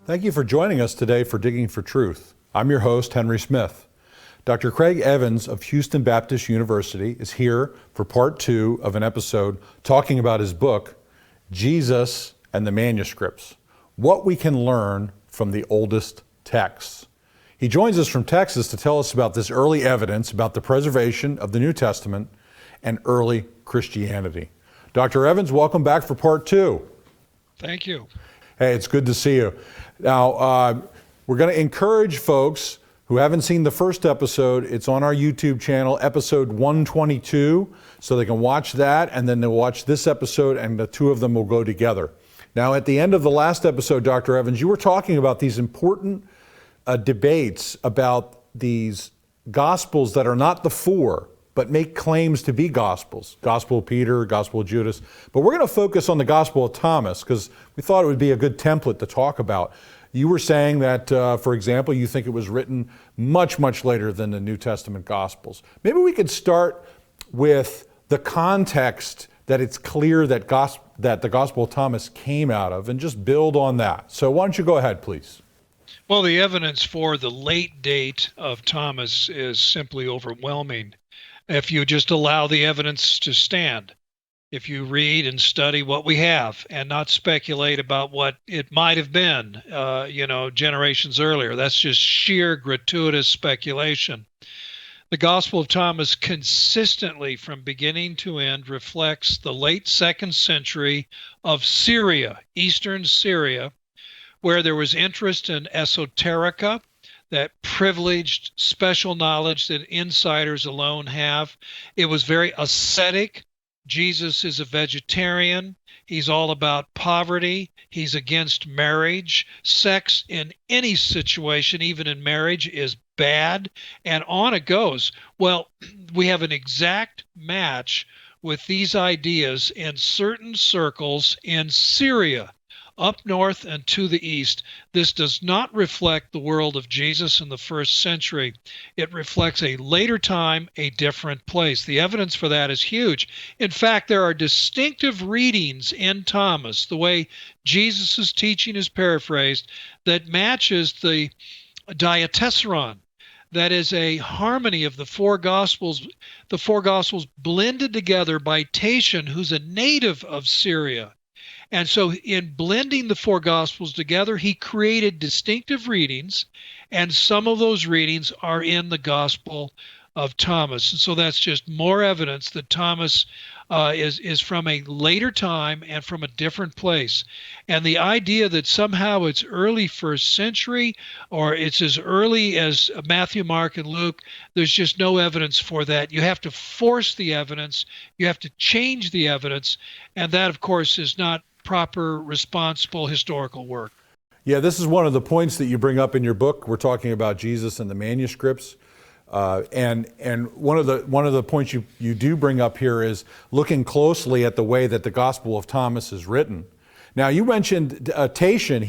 Thank you for joining us today for Digging for Truth. I'm your host, Henry Smith. Dr. Craig Evans of Houston Baptist University is here for part 2 of an episode talking about his book, Jesus and the Manuscripts, What We Can Learn from the Oldest Texts. He joins us from Texas to tell us about this early evidence about the preservation of the New Testament and early Christianity. Dr. Evans, welcome back for part 2. Thank you. Hey, it's good to see you. Now, we're going to encourage folks who haven't seen the first episode. It's on our YouTube channel, episode 122, so they can watch that, and then they'll watch this episode, and the two of them will go together. Now, at the end of the last episode, Dr. Evans, you were talking about these important debates about these Gospels that are not the four, but make claims to be Gospels. Gospel of Peter, Gospel of Judas. But we're going to focus on the Gospel of Thomas because we thought it would be a good template to talk about. You were saying that, for example, you think it was written much, much later than the New Testament Gospels. Maybe we could start with the context that it's clear that the Gospel of Thomas came out of and just build on that. So why don't you go ahead, please? Well, the evidence for the late date of Thomas is simply overwhelming. If you just allow the evidence to stand, if you read and study what we have and not speculate about what it might have been, generations earlier, that's just sheer gratuitous speculation. The Gospel of Thomas consistently, from beginning to end, reflects the late 2nd century of Syria, Eastern Syria, where there was interest in esoterica, that privileged special knowledge that insiders alone have. It was very ascetic. Jesus is a vegetarian. He's all about poverty. He's against marriage. Sex in any situation, even in marriage, is bad. And on it goes. Well, we have an exact match with these ideas in certain circles in Syria, up north and to the east. This does not reflect the world of Jesus in the 1st century. It reflects a later time, a different place. The evidence for that is huge. In fact, there are distinctive readings in Thomas, the way Jesus' teaching is paraphrased, that matches the diatessaron. That is a harmony of the four Gospels blended together by Tatian, who's a native of Syria. And so in blending the four Gospels together, he created distinctive readings, and some of those readings are in the Gospel of Thomas. And so that's just more evidence that Thomas is from a later time and from a different place. And the idea that somehow it's early 1st century or it's as early as Matthew, Mark, and Luke, there's just no evidence for that. You have to force the evidence. You have to change the evidence. And that, of course, is not proper, responsible historical work. Yeah, this is one of the points that you bring up in your book. We're talking about Jesus and the manuscripts. And one of the points you do bring up here is looking closely at the way that the Gospel of Thomas is written. Now, you mentioned Tatian.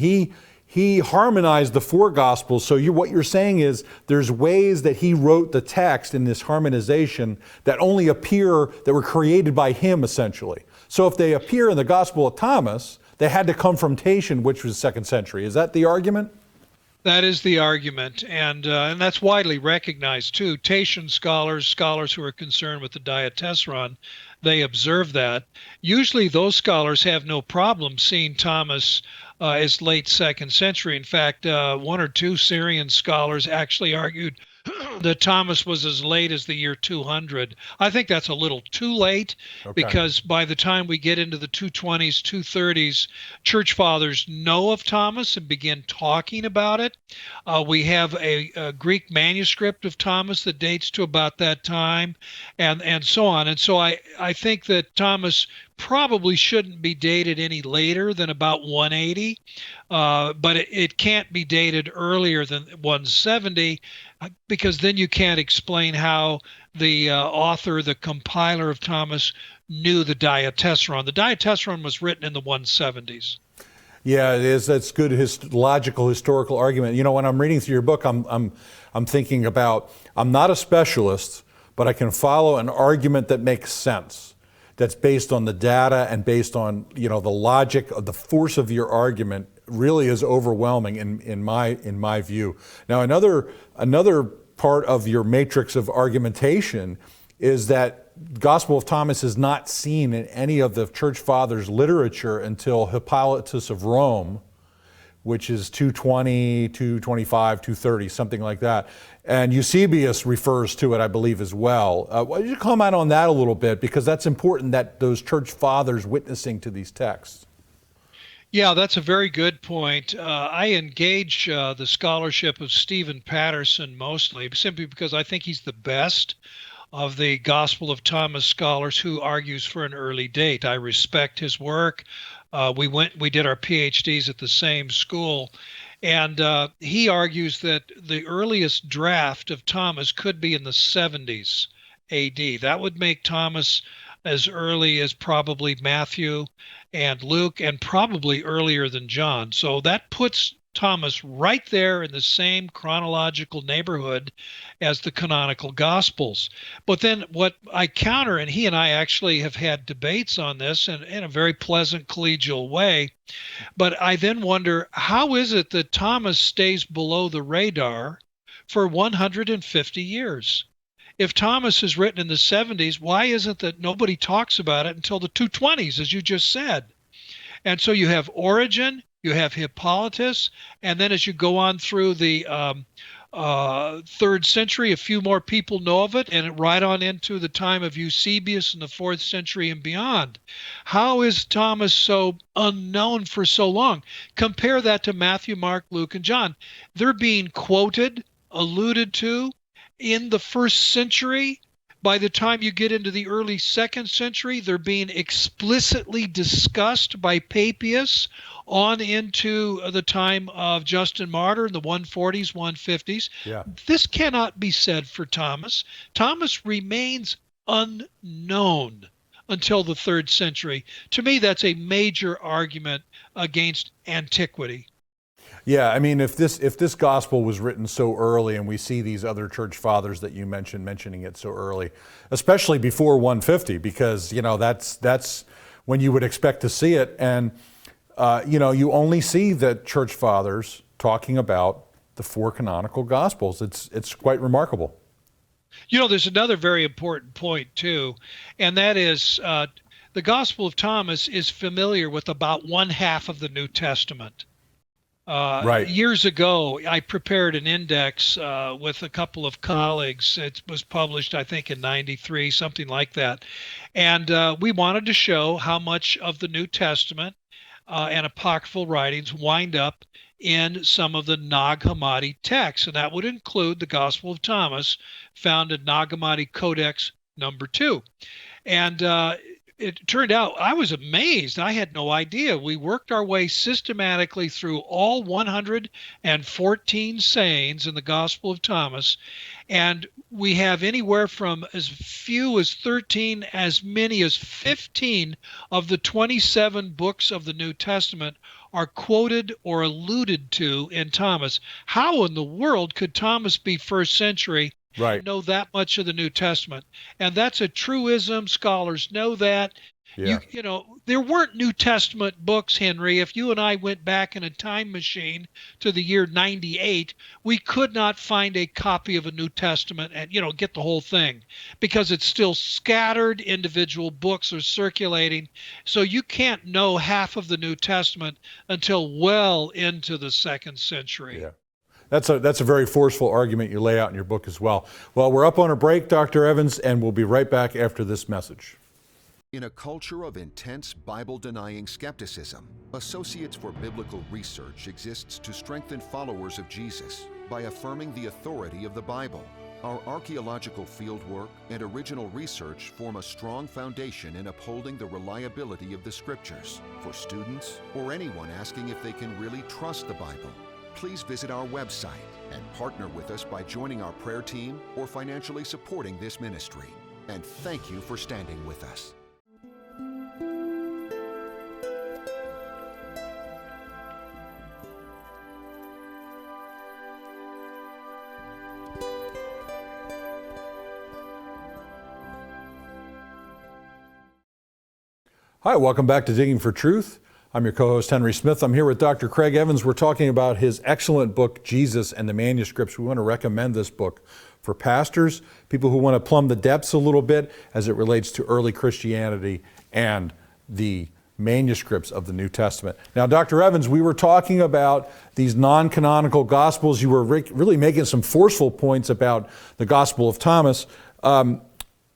He harmonized the four Gospels. So what you're saying is there's ways that he wrote the text in this harmonization that only appear, that were created by him, essentially. So if they appear in the Gospel of Thomas, they had to come from Tatian, which was 2nd century. Is that the argument? That is the argument, and that's widely recognized too. Tatian scholars who are concerned with the diatessaron, they observe that. Usually those scholars have no problem seeing Thomas as late 2nd century. In fact, one or two Syrian scholars actually argued that Thomas was as late as the year 200. I think that's a little too late, because by the time we get into the 220s, 230s, church fathers know of Thomas and begin talking about it. We have a Greek manuscript of Thomas that dates to about that time, and so on. And so I think that Thomas probably shouldn't be dated any later than about 180, but it can't be dated earlier than 170, because then you can't explain how the author, the compiler of Thomas, knew the diatessaron. The diatessaron was written in the 170s. Yeah, it is. That's good logical historical argument. You know, when I'm reading through your book, I'm thinking about, I'm not a specialist, but I can follow an argument that makes sense, that's based on the data and based on, the logic of the force of your argument really is overwhelming in my view. Now, another part of your matrix of argumentation is that Gospel of Thomas is not seen in any of the church fathers' literature until Hippolytus of Rome, which is 220, 225, 230, something like that. And Eusebius refers to it, I believe, as well. Why don't you comment on that a little bit, because that's important, that those church fathers witnessing to these texts. Yeah, that's a very good point. I engage the scholarship of Stephen Patterson mostly, simply because I think he's the best of the Gospel of Thomas scholars who argues for an early date. I respect his work. We did our PhDs at the same school, and he argues that the earliest draft of Thomas could be in the 70s AD. That would make Thomas as early as probably Matthew and Luke, and probably earlier than John. So that puts Thomas right there in the same chronological neighborhood as the canonical Gospels. But then what I counter, and he and I actually have had debates on this in a very pleasant collegial way, but I then wonder, how is it that Thomas stays below the radar for 150 years? If Thomas is written in the 70s, why isn't that nobody talks about it until the 220s, as you just said? And so you have Origen, you have Hippolytus, and then as you go on through the 3rd century, a few more people know of it, and right on into the time of Eusebius in the 4th century and beyond. How is Thomas so unknown for so long? Compare that to Matthew, Mark, Luke, and John. They're being quoted, alluded to in the 1st century. By the time you get into the early 2nd century, they're being explicitly discussed by Papias on into the time of Justin Martyr in the 140s, 150s. Yeah. This cannot be said for Thomas. Thomas remains unknown until the 3rd century. To me, that's a major argument against antiquity. Yeah, I mean, if this gospel was written so early, and we see these other church fathers that you mentioned mentioning it so early, especially before 150, because that's when you would expect to see it, and you only see the church fathers talking about the 4 canonical gospels. It's quite remarkable. There's another very important point too, and that is the Gospel of Thomas is familiar with about 1/2 of the New Testament. Right. Years ago, I prepared an index with a couple of colleagues. It was published, I think, in '93, something like that. And we wanted to show how much of the New Testament and apocryphal writings wind up in some of the Nag Hammadi texts. And that would include the Gospel of Thomas, found in Nag Hammadi Codex number 2. And it turned out I was amazed. I had no idea. We worked our way systematically through all 114 sayings in the Gospel of Thomas, and we have anywhere from as few as 13, as many as 15 of the 27 books of the New Testament are quoted or alluded to in Thomas. How in the world could Thomas be 1st century? Right. Know that much of the New Testament? And that's a truism. Scholars know that. Yeah. There weren't New Testament books, Henry. If you and I went back in a time machine to the year 98, we could not find a copy of a New Testament and, get the whole thing, because it's still scattered. Individual books are circulating. So you can't know half of the New Testament until well into the 2nd century. Yeah. That's a very forceful argument you lay out in your book as well. Well, we're up on a break, Dr. Evans, and we'll be right back after this message. In a culture of intense Bible-denying skepticism, Associates for Biblical Research exists to strengthen followers of Jesus by affirming the authority of the Bible. Our archaeological fieldwork and original research form a strong foundation in upholding the reliability of the Scriptures for students or anyone asking if they can really trust the Bible. Please visit our website and partner with us by joining our prayer team or financially supporting this ministry. And thank you for standing with us. Hi, welcome back to Digging for Truth. I'm your co-host, Henry Smith. I'm here with Dr. Craig Evans. We're talking about his excellent book, Jesus and the Manuscripts. We want to recommend this book for pastors, people who want to plumb the depths a little bit as it relates to early Christianity and the manuscripts of the New Testament. Now, Dr. Evans, we were talking about these non-canonical Gospels. You were really making some forceful points about the Gospel of Thomas.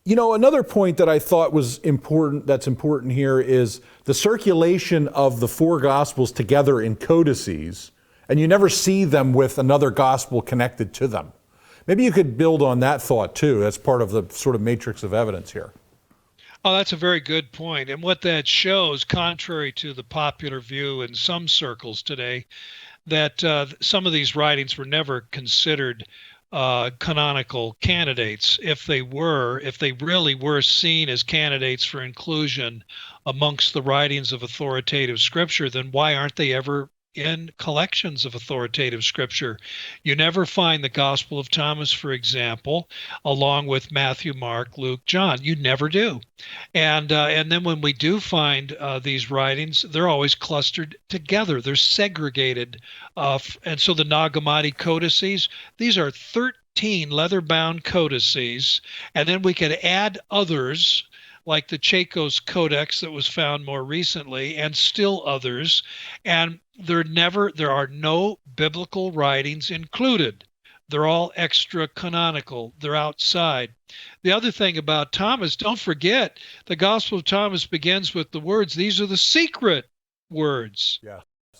Another point that I thought was important, that's important here, is the circulation of the four Gospels together in codices, and you never see them with another Gospel connected to them. Maybe you could build on that thought too. That's part of the sort of matrix of evidence here. Oh, that's a very good point. And what that shows, contrary to the popular view in some circles today, that some of these writings were never considered canonical candidates. If they really were seen as candidates for inclusion amongst the writings of authoritative scripture, then why aren't they ever in collections of authoritative scripture? You never find the Gospel of Thomas, for example, along with Matthew, Mark, Luke, John. You never do. And then when we do find these writings, they're always clustered together. They're segregated. And so the Nag Hammadi codices, these are 13 leather-bound codices, and then we could add others like the Chacos Codex that was found more recently, and still others, and there are no biblical writings included. They're all extra canonical. They're outside. The other thing about Thomas, don't forget, the Gospel of Thomas begins with the words, these are the secret words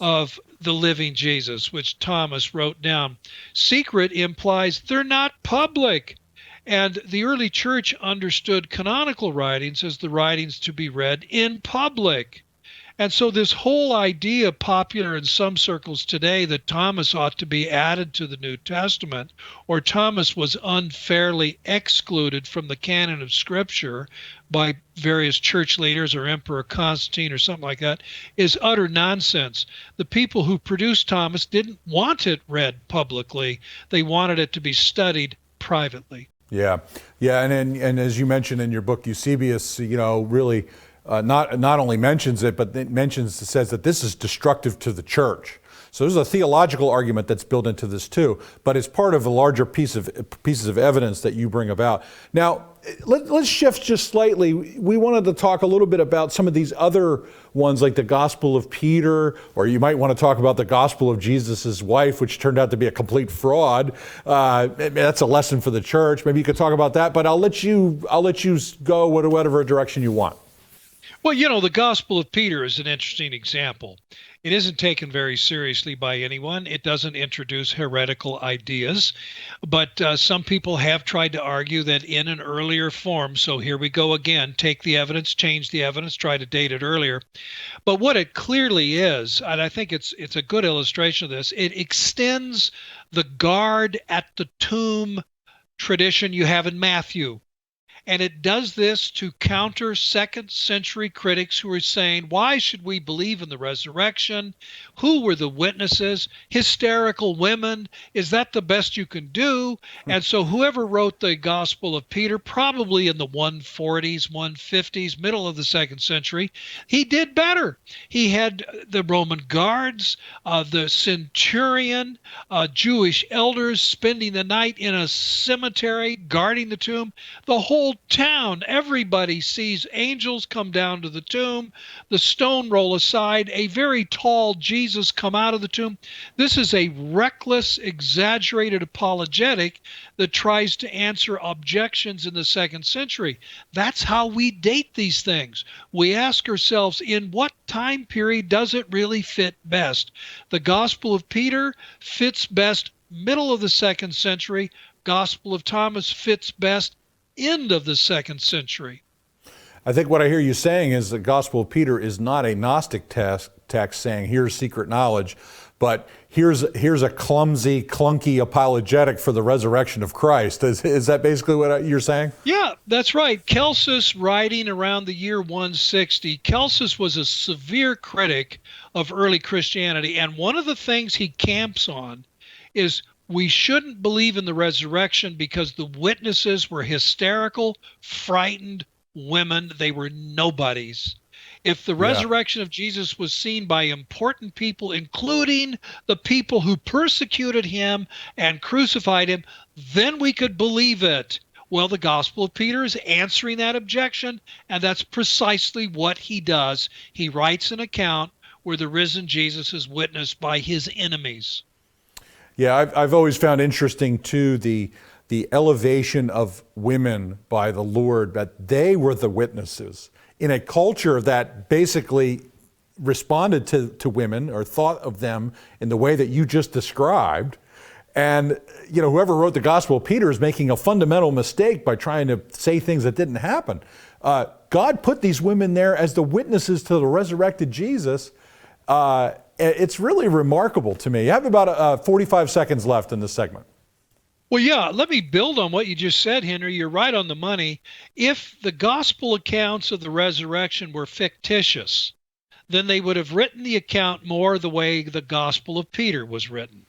of the living Jesus, which Thomas wrote down. Secret implies they're not public. And the early church understood canonical writings as the writings to be read in public. And so this whole idea, popular in some circles today, that Thomas ought to be added to the New Testament, or Thomas was unfairly excluded from the canon of Scripture by various church leaders or Emperor Constantine or something like that, is utter nonsense. The people who produced Thomas didn't want it read publicly. They wanted it to be studied privately. Yeah, and as you mentioned in your book, Eusebius, really not only mentions it, but it says that this is destructive to the church. So there's a theological argument that's built into this too, but it's part of a larger pieces of evidence that you bring about. Now, let's shift just slightly. We wanted to talk a little bit about some of these other ones, like the Gospel of Peter, or you might want to talk about the Gospel of Jesus' wife, which turned out to be a complete fraud. That's a lesson for the church. Maybe you could talk about that, but I'll let you go whatever direction you want. Well, the Gospel of Peter is an interesting example. It isn't taken very seriously by anyone. It doesn't introduce heretical ideas, but some people have tried to argue that in an earlier form, so here we go again, take the evidence, change the evidence, try to date it earlier. But what it clearly is, and I think it's a good illustration of this, it extends the guard at the tomb tradition you have in Matthew. And it does this to counter second century critics who are saying, why should we believe in the resurrection? Who were the witnesses? Hysterical women? Is that the best you can do? And so whoever wrote the Gospel of Peter, probably in the 140s, 150s, middle of the second century, he did better. He had the Roman guards, the centurion, Jewish elders spending the night in a cemetery guarding the tomb. The whole town, everybody sees angels come down to the tomb, the stone roll aside, a very tall Jesus come out of the tomb. This is a reckless, exaggerated apologetic that tries to answer objections in the second century. That's how we date these things. We ask ourselves, in what time period does it really fit best? The Gospel of Peter fits best middle of the second century. Gospel of Thomas fits best end of the second century. I think what I hear you saying is the Gospel of Peter is not a Gnostic text saying here's secret knowledge, but here's a clumsy, clunky apologetic for the resurrection of Christ. Is that basically what you're saying? Yeah, that's right. Celsus, writing around the year 160, Celsus was a severe critic of early Christianity, and one of the things he camps on is we shouldn't believe in the resurrection because the witnesses were hysterical, frightened women. They were nobodies. If the resurrection of Jesus was seen by important people, including the people who persecuted him and crucified him, then we could believe it. Well, the Gospel of Peter is answering that objection, and that's precisely what he does. He writes an account where the risen Jesus is witnessed by his enemies. Yeah, I've always found interesting too the elevation of women by the Lord, that they were the witnesses in a culture that basically responded to women or thought of them in the way that you just described. And whoever wrote the Gospel of Peter is making a fundamental mistake by trying to say things that didn't happen. God put these women there as the witnesses to the resurrected Jesus. It's really remarkable to me. You have about 45 seconds left in this segment. Well, yeah, let me build on what you just said, Henry. You're right on the money. If the gospel accounts of the resurrection were fictitious, then they would have written the account more the way the Gospel of Peter was written.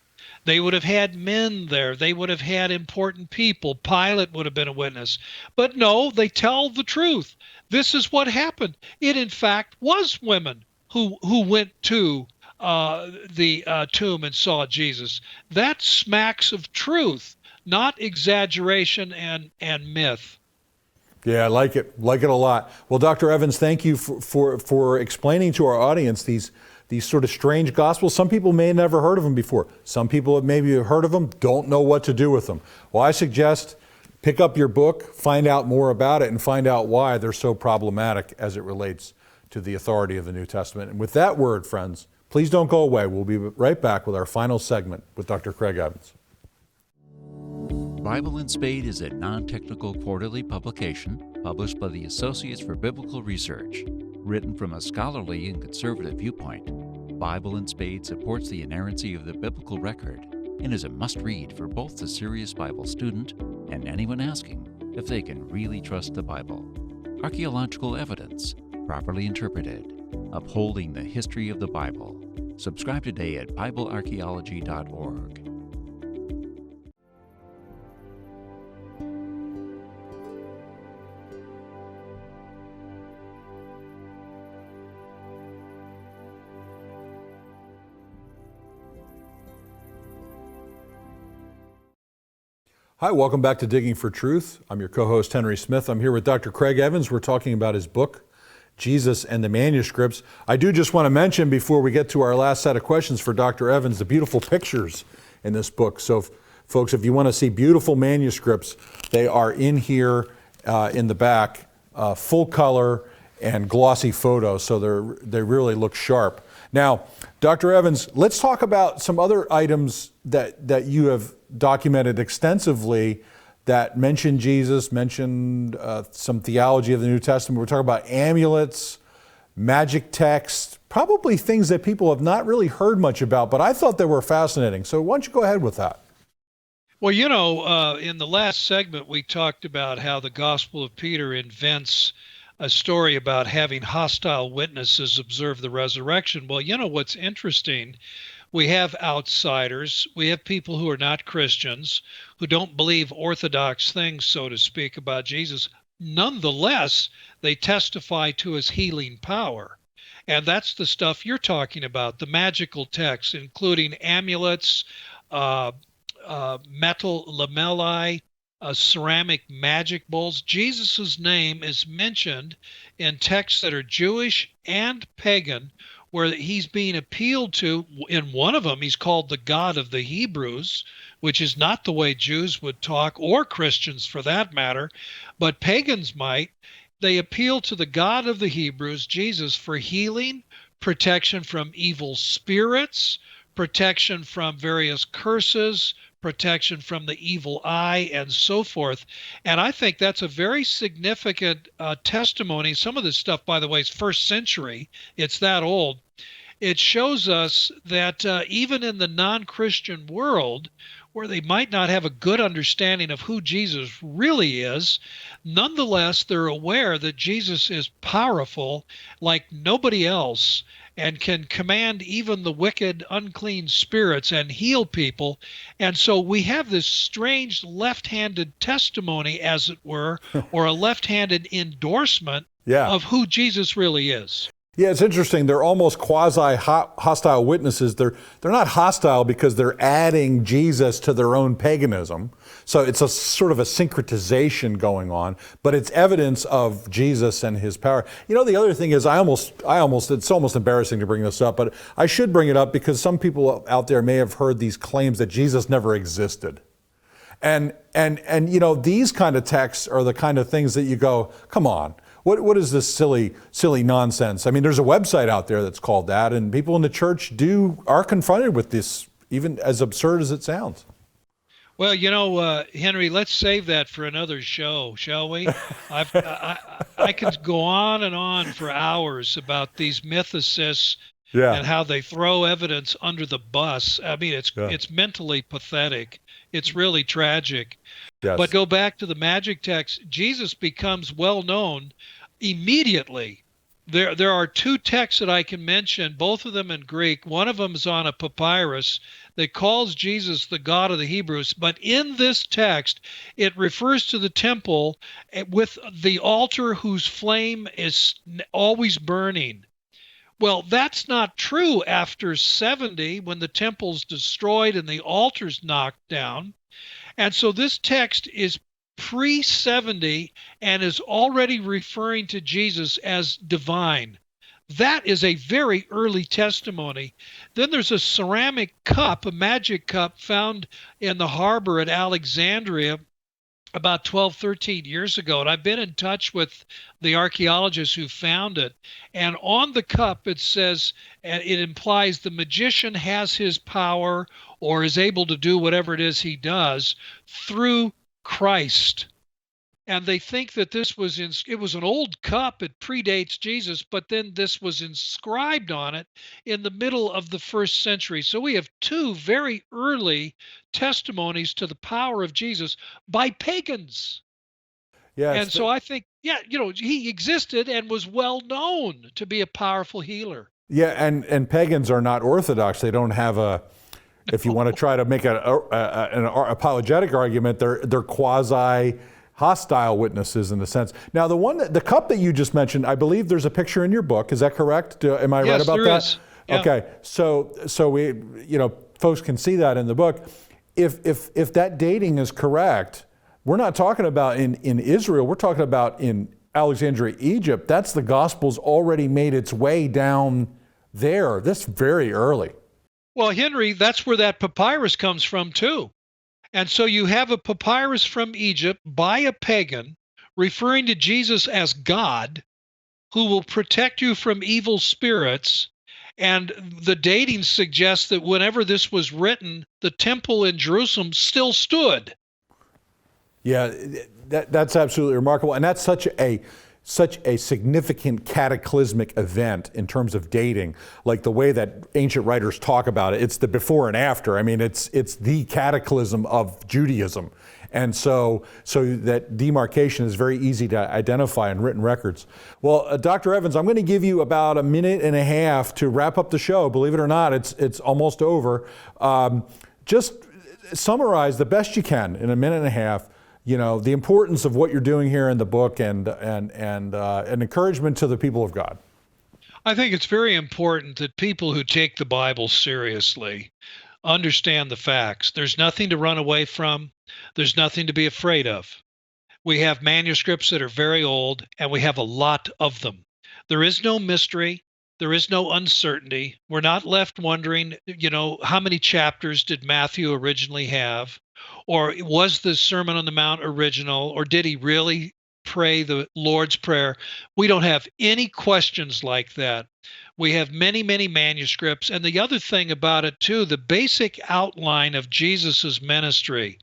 They would have had men there. They would have had important people. Pilate would have been a witness. But no, they tell the truth. This is what happened. It, in fact, was women who went to the tomb and saw Jesus. That smacks of truth, not exaggeration and myth. Yeah, I like it a lot. Well, Dr. Evans, thank you for explaining to our audience these sort of strange gospels. Some people may have never heard of them before. Some people have maybe heard of them, don't know what to do with them. Well, I suggest pick up your book, find out more about it, and find out why they're so problematic as it relates to the authority of the New Testament. And with that word, friends, please don't go away. We'll be right back with our final segment with Dr. Craig Evans. Bible and Spade is a non-technical quarterly publication published by the Associates for Biblical Research. Written from a scholarly and conservative viewpoint, Bible and Spade supports the inerrancy of the biblical record and is a must-read for both the serious Bible student and anyone asking if they can really trust the Bible. Archaeological evidence, properly interpreted, upholding the history of the Bible. Subscribe today at BibleArchaeology.org. Hi, welcome back to Digging for Truth. I'm your co-host, Henry Smith. I'm here with Dr. Craig Evans. We're talking about his book, Jesus and the Manuscripts. I do just want to mention before we get to our last set of questions for Dr. Evans, the beautiful pictures in this book. So, folks, if you want to see beautiful manuscripts, they are in here in the back, full color and glossy photos, so they really look sharp. Now, Dr. Evans, let's talk about some other items that you have documented extensively that mention Jesus, mentioned some theology of the New Testament. We're talking about amulets, magic texts, probably things that people have not really heard much about, but I thought they were fascinating. So why don't you go ahead with that? Well, in the last segment, we talked about how the Gospel of Peter invents a story about having hostile witnesses observe the resurrection. Well, what's interesting? We have outsiders. We have people who are not Christians, who don't believe orthodox things, so to speak, about Jesus. Nonetheless, they testify to his healing power. And that's the stuff you're talking about, the magical texts, including amulets, metal lamellae, ceramic magic bowls. Jesus' name is mentioned in texts that are Jewish and pagan, where he's being appealed to. In one of them, he's called the God of the Hebrews, which is not the way Jews would talk, or Christians for that matter, but pagans might. They appeal to the God of the Hebrews, Jesus, for healing, protection from evil spirits, protection from various curses, protection from the evil eye, and so forth. And I think that's a very significant testimony. Some of this stuff, by the way, is first century. It's that old. It shows us that even in the non-Christian world, where they might not have a good understanding of who Jesus really is, nonetheless, they're aware that Jesus is powerful like nobody else and can command even the wicked, unclean spirits and heal people. And so we have this strange left-handed testimony, as it were, or a left-handed endorsement of who Jesus really is. Yeah, it's interesting. They're almost quasi-hostile witnesses. They're not hostile because they're adding Jesus to their own paganism. So it's a sort of a syncretization going on, but it's evidence of Jesus and his power. You know, the other thing is it's almost embarrassing to bring this up, but I should bring it up because some people out there may have heard these claims that Jesus never existed. And you know, these kind of texts are the kind of things that you go, come on. What is this silly nonsense? I mean, there's a website out there that's called that, and people in the church are confronted with this, even as absurd as it sounds. Well, you know, Henry, let's save that for another show, shall we? I could go on and on for hours about these mythicists and how they throw evidence under the bus. I mean, it's mentally pathetic. It's really tragic. Yes. But go back to the magic text. Jesus becomes well known immediately. There are two texts that I can mention, both of them in Greek. One of them is on a papyrus that calls Jesus the God of the Hebrews. But in this text, it refers to the temple with the altar whose flame is always burning. Well, that's not true after 70 when the temple's destroyed and the altar's knocked down. And so this text is pre-70 and is already referring to Jesus as divine. That is a very early testimony. Then there's a ceramic cup, a magic cup found in the harbor at Alexandria about 12, 13 years ago. And I've been in touch with the archaeologists who found it. And on the cup, it says, and it implies the magician has his power or is able to do whatever it is he does through Christ. And they think that it was an old cup. It predates Jesus, but then this was inscribed on it in the middle of the 1st century. So we have two very early testimonies to the power of Jesus by pagans. Yeah, and so I think, he existed and was well known to be a powerful healer. Yeah, and pagans are not orthodox. They don't have if you want to try to make an apologetic argument, they're quasi-hostile witnesses in a sense. Now, the cup that you just mentioned, I believe there's a picture in your book. Is that correct? Am I right about that? Yes, there is. Yeah. Okay, so we, folks can see that in the book. If that dating is correct, we're not talking about in Israel. We're talking about in Alexandria, Egypt. That's the gospel's already made its way down there. That's very early. Well, Henry, that's where that papyrus comes from too. And so you have a papyrus from Egypt by a pagan referring to Jesus as God, who will protect you from evil spirits. And the dating suggests that whenever this was written, the temple in Jerusalem still stood. Yeah, that's absolutely remarkable. And that's such a significant cataclysmic event in terms of dating, like the way that ancient writers talk about it. It's the before and after. I mean, it's the cataclysm of Judaism. And so that demarcation is very easy to identify in written records. Well, Dr. Evans, I'm going to give you about a minute and a half to wrap up the show. Believe it or not, it's almost over. Just summarize the best you can in a minute and a half, the importance of what you're doing here in the book and an encouragement to the people of God. I think it's very important that people who take the Bible seriously understand the facts. There's nothing to run away from. There's nothing to be afraid of. We have manuscripts that are very old, and we have a lot of them. There is no mystery. There is no uncertainty. We're not left wondering, how many chapters did Matthew originally have? Or was the Sermon on the Mount original? Or did he really pray the Lord's Prayer? We don't have any questions like that. We have many, many manuscripts. And the other thing about it, too, the basic outline of Jesus's ministry,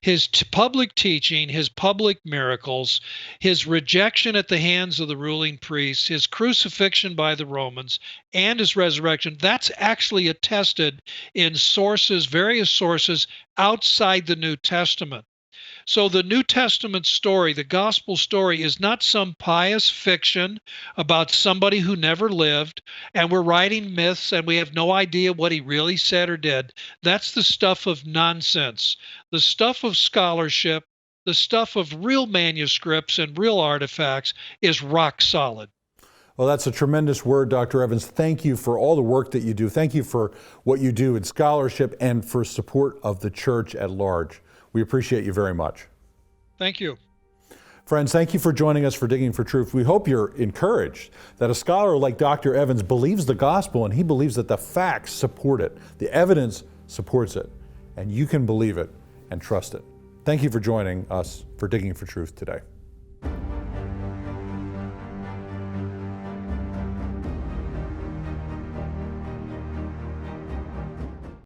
his public teaching, his public miracles, his rejection at the hands of the ruling priests, his crucifixion by the Romans, and his resurrection, that's actually attested in various sources outside the New Testament. So the New Testament story, the gospel story, is not some pious fiction about somebody who never lived, and we're writing myths and we have no idea what he really said or did. That's the stuff of nonsense. The stuff of scholarship, the stuff of real manuscripts and real artifacts is rock solid. Well, that's a tremendous word, Dr. Evans. Thank you for all the work that you do. Thank you for what you do in scholarship and for support of the church at large. We appreciate you very much. Thank you. Friends, thank you for joining us for Digging for Truth. We hope you're encouraged that a scholar like Dr. Evans believes the gospel, and he believes that the facts support it. The evidence supports it, and you can believe it and trust it. Thank you for joining us for Digging for Truth today.